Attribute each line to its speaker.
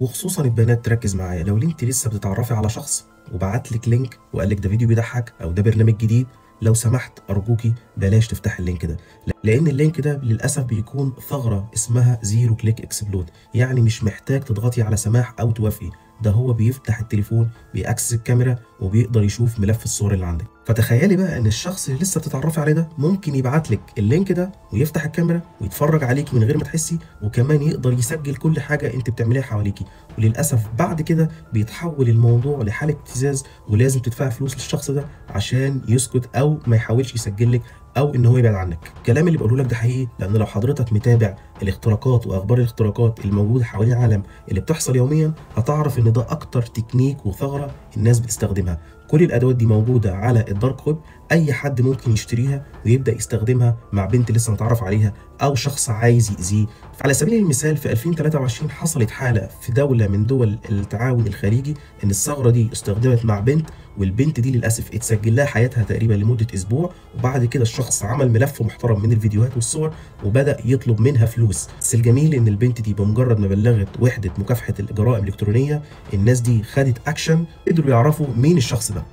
Speaker 1: وخصوصا البنات تركز معايا، لو انت لسه بتتعرفي على شخص وبعت لك لينك وقال لك ده فيديو بيضحك او ده برنامج جديد، لو سمحت ارجوكي بلاش تفتح اللينك ده، لان اللينك ده للاسف بيكون ثغره اسمها زيرو كليك اكسبلود، يعني مش محتاج تضغطي على سماح او توافقي، ده هو بيفتح التليفون بيأكسس الكاميرا وبيقدر يشوف ملف الصور اللي عندك. فتخيلي بقى ان الشخص اللي لسه بتتعرفي عليه ده ممكن يبعت لك اللينك ده ويفتح الكاميرا ويتفرج عليكي من غير ما تحسي، وكمان يقدر يسجل كل حاجه انت بتعمليها حواليكي. وللاسف بعد كده بيتحول الموضوع لحاله ابتزاز، ولازم تدفعي فلوس للشخص ده عشان يسكت او ما يحاولش يسجل لك او ان هو يبعد عنك. الكلام اللي بقوله لك ده حقيقي، لان لو حضرتك متابع الاختراقات واخبار الاختراقات الموجوده حوالين العالم اللي بتحصل يوميا، هتعرف ان ده اكتر تكنيك وثغره الناس بتستخدمها. كل الادوات دي موجوده على الدارك ويب، اي حد ممكن يشتريها ويبدا يستخدمها مع بنت لسه متعرف عليها او شخص عايز يأذيه. فعلى سبيل المثال في 2023 حصلت حاله في دوله من دول التعاون الخليجي ان الثغره دي استخدمت مع بنت، والبنت دي للاسف اتسجل لها حياتها تقريبا لمده اسبوع، وبعد كده الشخص عمل ملف محترم من الفيديوهات والصور وبدا يطلب منها فلوس. بس الجميل ان البنت دي بمجرد ما بلغت وحده مكافحه الجرائم الالكترونيه، الناس دي خدت اكشن، قدروا يعرفوا مين الشخص ده.